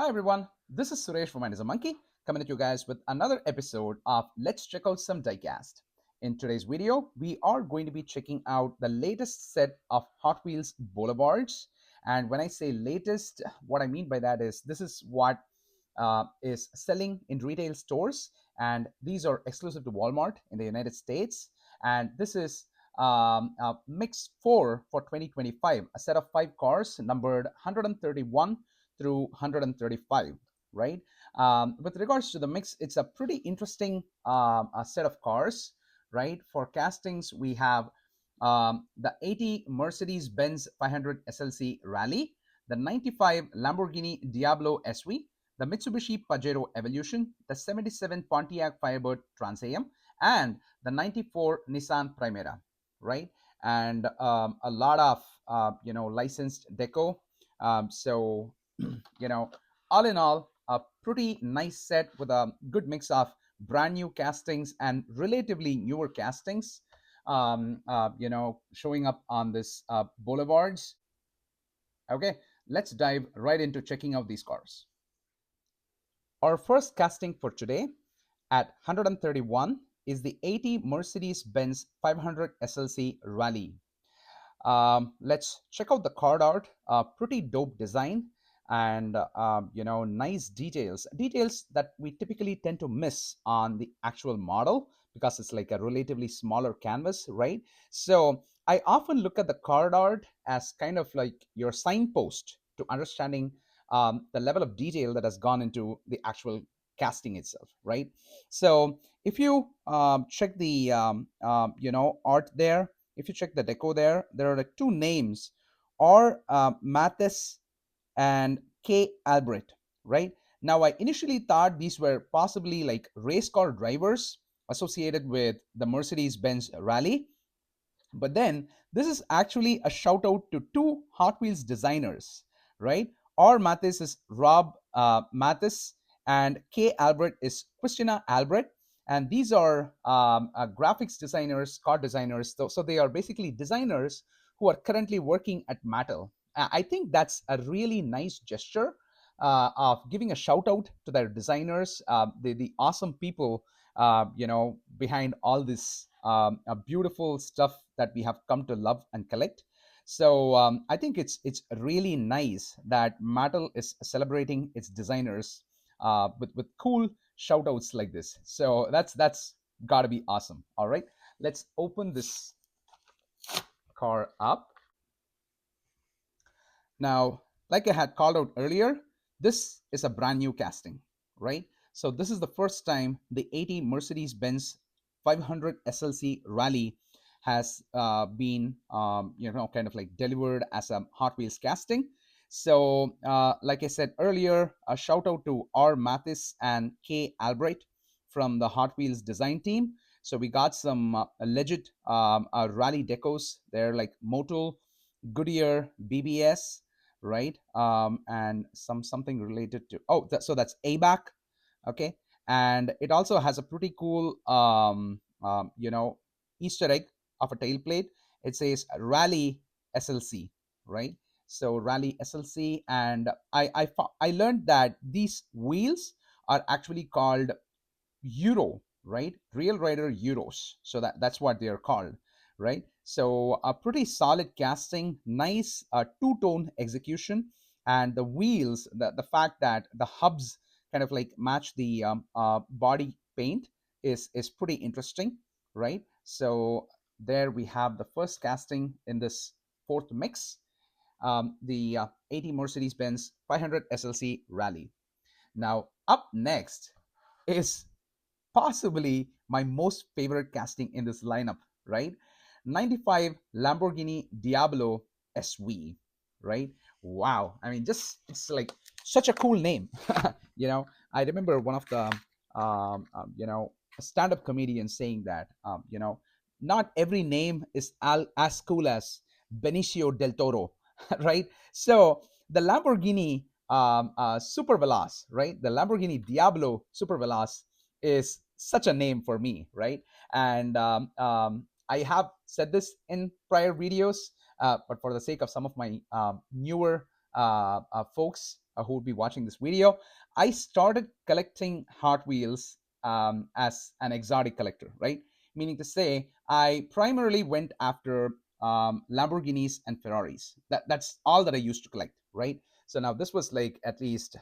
Hi everyone, this is Suresh from Mind is a Monkey coming at you guys with another episode of Let's Check Out Some Diecast. In today's video, we are going to be checking out the latest set of Hot Wheels Boulevards. And when I say latest, what I mean by that is this is what is selling in retail stores, and these are exclusive to Walmart in the United States. And this is Mix 4 for 2025, a set of 5 cars numbered 131 through 135, right? With regards to the mix, it's a pretty interesting set of cars, right? For castings, we have the 80 Mercedes-Benz 500 SLC Rally, the 95 Lamborghini Diablo SV, the Mitsubishi Pajero Evolution, the 77 Pontiac Firebird TA, and the 94 Nissan Primera, right? And a lot of licensed deco. So all in all, a pretty nice set with a good mix of brand new castings and relatively newer castings, showing up on this Boulevards. Okay, let's dive right into checking out these cars. Our first casting for today at 131 is the 80 Mercedes-Benz 500 SLC Rally. Let's check out the card art. Pretty dope design and nice details that we typically tend to miss on the actual model because it's like a relatively smaller canvas, right? So I often look at the card art as kind of like your signpost to understanding the level of detail that has gone into the actual casting itself, right? So if you check the art there, if you check the deco there, there are like two names, R. Mathis and K. Albrecht, right? Now, I initially thought these were possibly like race car drivers associated with the Mercedes-Benz Rally, but then this is actually a shout out to two Hot Wheels designers, right? R. Mathis is Rob Mathis, and K. Albrecht is Christina Albrecht. And these are graphics designers, car designers. So they are basically designers who are currently working at Mattel. I think that's a really nice gesture of giving a shout out to their designers, the awesome people, behind all this beautiful stuff that we have come to love and collect. So I think it's really nice that Mattel is celebrating its designers with cool shout outs like this. So that's got to be awesome. All right, let's open this car up. Now, like I had called out earlier, this is a brand new casting, right? So this is the first time the 80 Mercedes-Benz 500 SLC Rally has been, kind of like delivered as a Hot Wheels casting. So, like I said earlier, a shout out to R. Mathis and K. Albrecht from the Hot Wheels design team. So we got some legit rally decos. They're like Motul, Goodyear, BBS, right? And something related to so that's ABAC, okay. And it also has a pretty cool Easter egg of a tailplate. It says Rally SLC, right? So Rally SLC, and I learned that these wheels are actually called Euro, right? Real Rider Euros. So that's what they are called, right? So a pretty solid casting, nice two-tone execution, and the wheels, the fact that the hubs kind of like match the body paint is pretty interesting, right? So there we have the first casting in this fourth mix, the 80 Mercedes-Benz 500 SLC Rally. Now up next is possibly my most favorite casting in this lineup, right? 95 Lamborghini Diablo SV, right? Wow. I mean, just it's like such a cool name. I remember one of the, stand up comedians saying that, not every name is as cool as Benicio del Toro, right? So the Lamborghini Super Veloz, right? The Lamborghini Diablo Super Veloz is such a name for me, right? And I have said this in prior videos, but for the sake of some of my newer folks, who would be watching this video, I started collecting Hot Wheels as an exotic collector, right? Meaning to say, I primarily went after Lamborghinis and Ferraris. That's all that I used to collect, right? So now this was like at least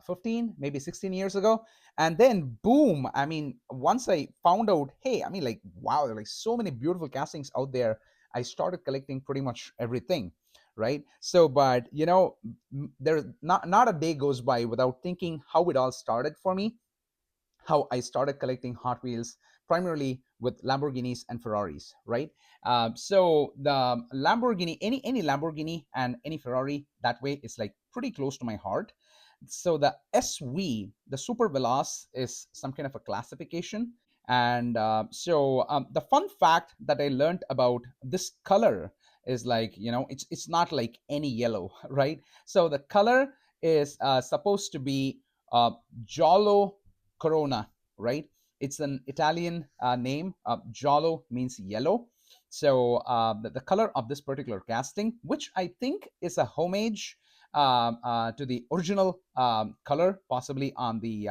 15, maybe 16 years ago. And then boom, I mean, once I found out, hey, I mean, like, wow, there are like so many beautiful castings out there, I started collecting pretty much everything, right? So, but you know, there's not a day goes by without thinking how it all started for me, how I started collecting Hot Wheels primarily with Lamborghinis and Ferraris, right? So the Lamborghini, any Lamborghini and any Ferrari, that way is like pretty close to my heart. So the SV, the Super Veloz, is some kind of a classification. And the fun fact that I learned about this color is like, you know, it's not like any yellow, right? So the color is supposed to be Giallo Corona, right? It's an Italian name. Giallo means yellow. So the color of this particular casting, which I think is a homage to the original color, possibly on the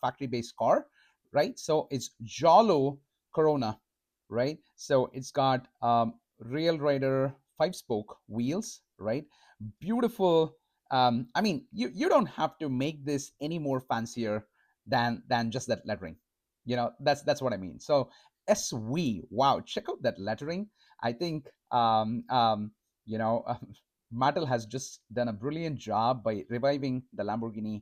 factory-based car, right? So it's Giallo Corona, right? So it's got Real Rider 5-spoke wheels, right? Beautiful. I mean, you don't have to make this any more fancier than just that lettering. You know, that's what I mean. So SV, wow, check out that lettering. I think you know, Mattel has just done a brilliant job by reviving the Lamborghini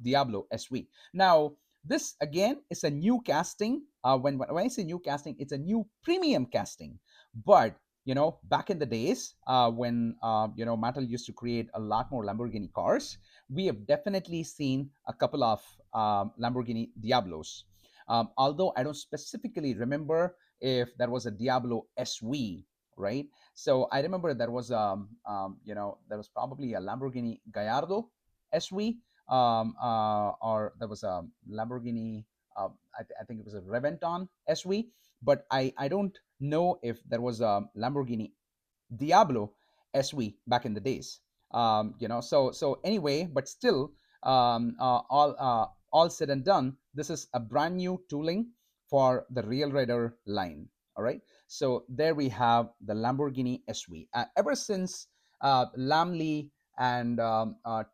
Diablo SV. Now, this again is a new casting. When I say new casting, it's a new premium casting. But you know, back in the days when you know, Mattel used to create a lot more Lamborghini cars, we have definitely seen a couple of Lamborghini Diablos. Although I don't specifically remember if there was a Diablo SV, right? So I remember there was you know, there was probably a Lamborghini Gallardo SV, or there was a Lamborghini. I think it was a Reventon SV, but I don't know if there was a Lamborghini Diablo SV back in the days. You know, so anyway, but still, all said and done, this is a brand new tooling for the Real Rider line. All right, so there we have the Lamborghini SV. Ever since Lamley and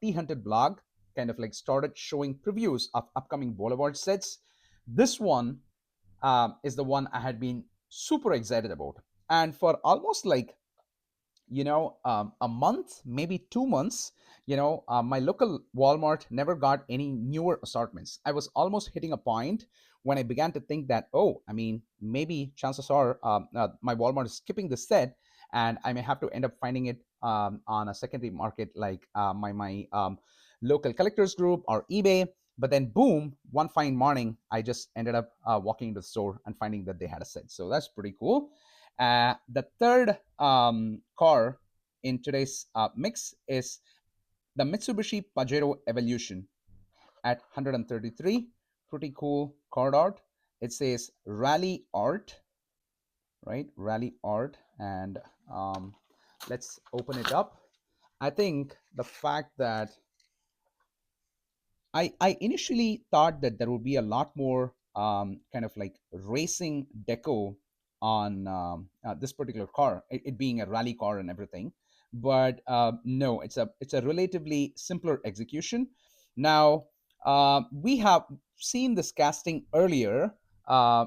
T-Hunted blog kind of like started showing previews of upcoming Boulevard sets, this one is the one I had been super excited about. And for almost like, you know, a month, maybe 2 months, you know, my local Walmart never got any newer assortments. I was almost hitting a point when I began to think that, oh, I mean, maybe chances are my Walmart is skipping the set, and I may have to end up finding it on a secondary market like my local collectors group or eBay. But then, boom, one fine morning, I just ended up walking into the store and finding that they had a set. So that's pretty cool. The third car in today's mix is the Mitsubishi Pajero Evolution at 133. Pretty cool card art. It says Rally Art, right? Rally Art. And let's open it up. I think the fact that I initially thought that there would be a lot more kind of like racing deco on this particular car, it being a rally car and everything. But no, it's a relatively simpler execution. Now, we have seen this casting earlier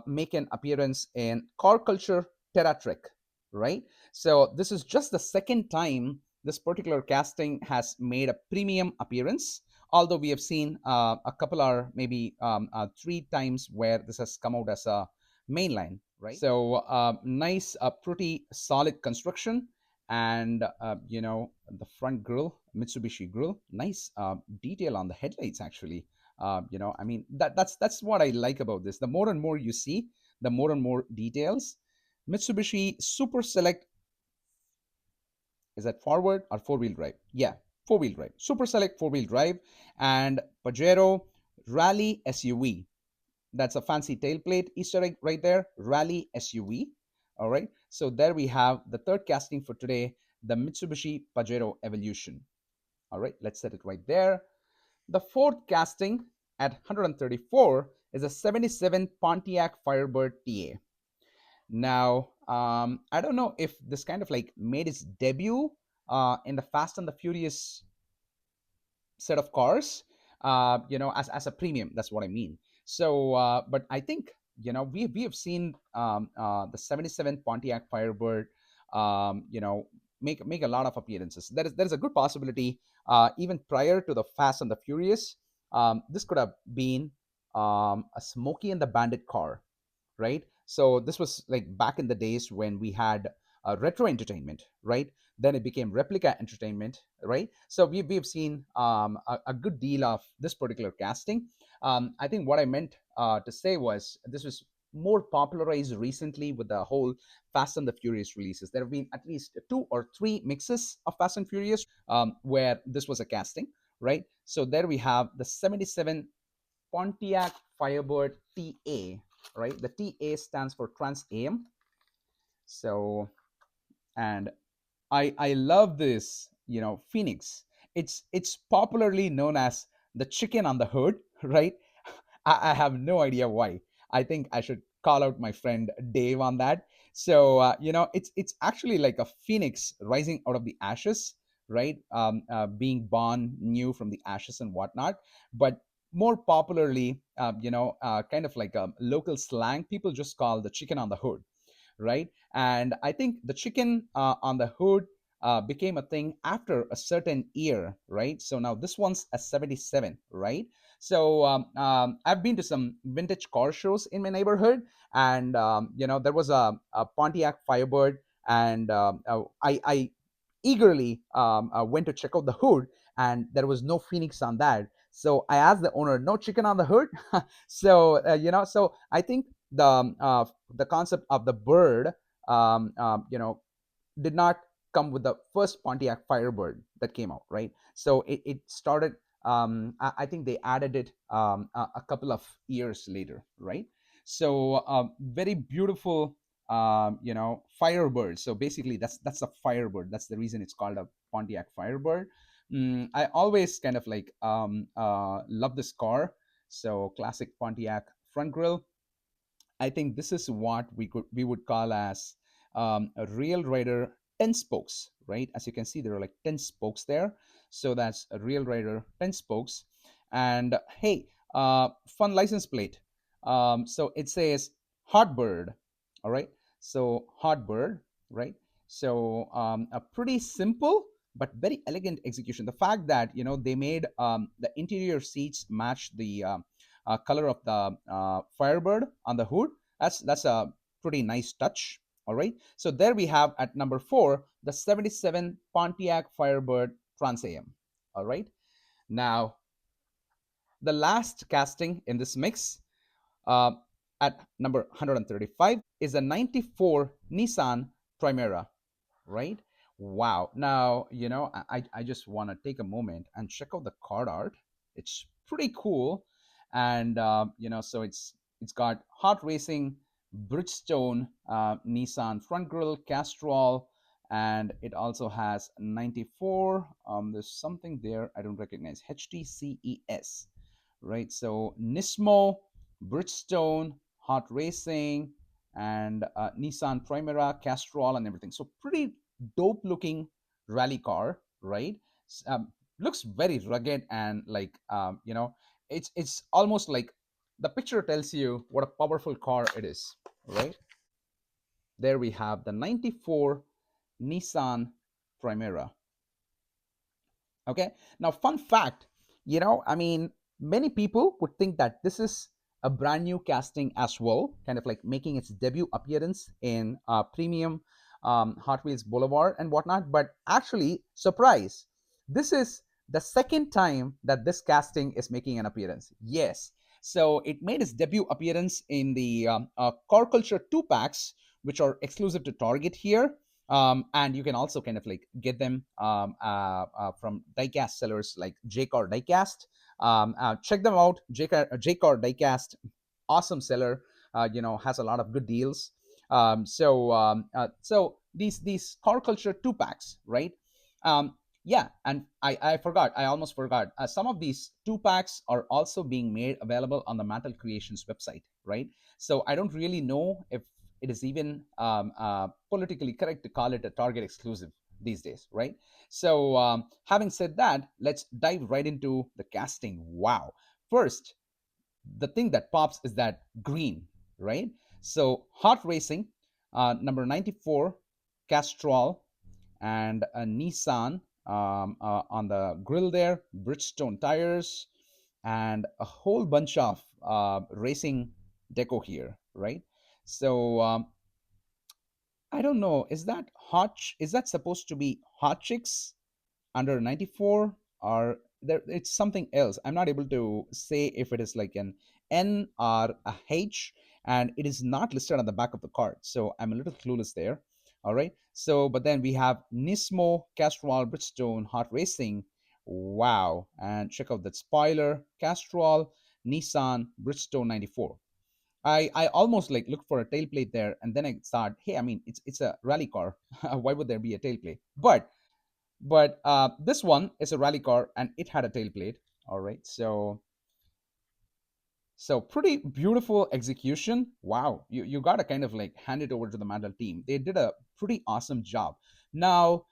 make an appearance in Car Culture Terra Trek, right? So this is just the second time this particular casting has made a premium appearance, although we have seen a couple or maybe 3 times where this has come out as a mainline, right? So nice, pretty solid construction. And you know, the front grille, Mitsubishi grille, nice detail on the headlights actually. You know, I mean, that's what I like about this. The more and more you see, the more and more details. Mitsubishi Super Select, is that forward or four-wheel drive? Yeah, four-wheel drive. Super Select four-wheel drive. And Pajero Rally SUV. That's a fancy tailplate Easter egg right there. Rally SUV. All right. So there we have the third casting for today, the Mitsubishi Pajero Evolution. All right, let's set it right there. The fourth casting at 134 is a 77 Pontiac Firebird TA. Now, I don't know if this kind of like made its debut in the Fast and the Furious set of cars, as a premium. That's what I mean. So, but I think we have seen the 77 Pontiac Firebird, make a lot of appearances. There is a good possibility, even prior to the Fast and the Furious, this could have been a Smokey and the Bandit car, right? So this was like back in the days when we had retro entertainment, right? Then it became replica entertainment, right? So we've seen a good deal of this particular casting. I think what I meant to say was this was more popularized recently with the whole Fast and the Furious releases. There have been at least 2 or 3 mixes of Fast and Furious where this was a casting, right? So there we have the 77 Pontiac Firebird TA, right? The TA stands for Trans Am. So, and I love this, Phoenix. It's popularly known as the chicken on the hood, right? I have no idea why. I think I should call out my friend Dave on that. So it's actually like a phoenix rising out of the ashes, right? Being born new from the ashes and whatnot. But more popularly, kind of like a local slang, people just call the chicken on the hood, right? And I think the chicken on the hood became a thing after a certain year, right? So now this one's a 77, right? So I've been to some vintage car shows in my neighborhood, and there was a Pontiac Firebird, and I eagerly went to check out the hood, and there was no Phoenix on that. So I asked the owner, "No chicken on the hood?" So so I think the concept of the bird, did not come with the first Pontiac Firebird that came out, right? So it started. I think they added it a couple of years later, right? So very beautiful, Firebird. So basically, that's a Firebird. That's the reason it's called a Pontiac Firebird. I always kind of like love this car. So classic Pontiac front grille. I think this is what we would call as a real rider 10 spokes, right? As you can see, there are like 10 spokes there. So that's a real rider 10 spokes. And hey, fun license plate. So it says Hot Bird, all right? So Hot Bird, right? So a pretty simple but very elegant execution. The fact that they made the interior seats match the color of the Firebird on the hood. That's a pretty nice touch. All right. So there we have at number 4 the 77 Pontiac Firebird Trans Am. All right. Now the last casting in this mix, uh, at number 135, is a 94 Nissan Primera, right? Wow. Now, I just want to take a moment and check out the card art. It's pretty cool. And, so it's got hot racing, Bridgestone, Nissan front grille, Castrol, and it also has 94. There's something there I don't recognize. HTCES, right? So Nismo, Bridgestone, hot racing, and Nissan Primera, Castrol, and everything. So pretty dope looking rally car, right? Looks very rugged and like it's almost like the picture tells you what a powerful car it is, right? There we have the 94 Nissan Primera. Okay. Now, fun fact, I mean, many people would think that this is a brand new casting as well, kind of like making its debut appearance in premium Hot Wheels Boulevard and whatnot. But actually, surprise, this is the second time that this casting is making an appearance. Yes. So it made its debut appearance in the Car Culture 2 packs, which are exclusive to Target here. And you can also kind of like get them from diecast sellers like J-Car Diecast. Check them out. J-Car Diecast, awesome seller. Has a lot of good deals. So these Car Culture 2 packs, right? Yeah, and I forgot, I almost forgot. Some of these 2 packs are also being made available on the Mantle Creations website, right? So I don't really know if it is even politically correct to call it a Target exclusive these days, right? So having said that, let's dive right into the casting. Wow. First, the thing that pops is that green, right? So hot racing, number 94, Castrol, and a Nissan on the grill there, Bridgestone tires, and a whole bunch of racing deco here, right? So I don't know, is that is that supposed to be hot chicks under 94, or there it's something else? I'm not able to say if it is like an N or a H, and it is not listed on the back of the card, so I'm a little clueless there. All right, so but then we have Nismo, Castrol, Bridgestone, hot racing. Wow, and check out that spoiler, Castrol, Nissan, Bridgestone 94. I almost like look for a tailplate there, and then I thought, hey, I mean, it's a rally car. Why would there be a tailplate? But this one is a rally car, and it had a tailplate. All right, so pretty beautiful execution. Wow, you got to kind of like hand it over to the Mantle team. They did a pretty awesome job. Now,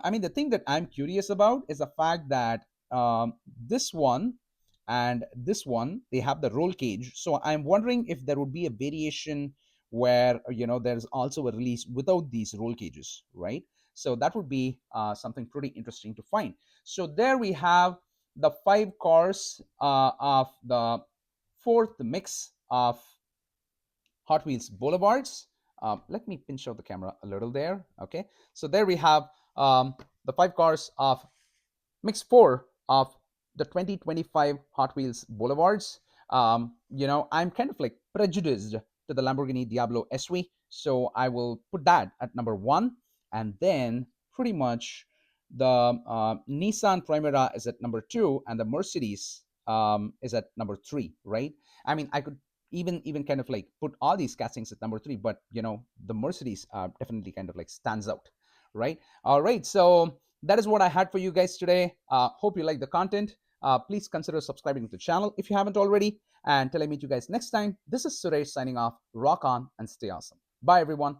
I mean, the thing that I'm curious about is the fact that this one and this one, they have the roll cage. So I'm wondering if there would be a variation where there's also a release without these roll cages, right? So that would be something pretty interesting to find. So there we have the 5 cars of the fourth mix of Hot Wheels Boulevards. Let me pinch out the camera a little there. Okay, so there we have the 5 cars of mix 4 of the 2025 Hot Wheels Boulevards. I'm kind of like prejudiced to the Lamborghini Diablo SV, so I will put that at number 1, and then pretty much the Nissan Primera is at number 2, and the Mercedes is at number 3, right? I mean, I could even kind of like put all these castings at number 3, but the Mercedes definitely kind of like stands out, right? All right, so that is what I had for you guys today. Hope you like the content. Please consider subscribing to the channel if you haven't already. And till I meet you guys next time, this is Suresh signing off. Rock on and stay awesome. Bye, everyone.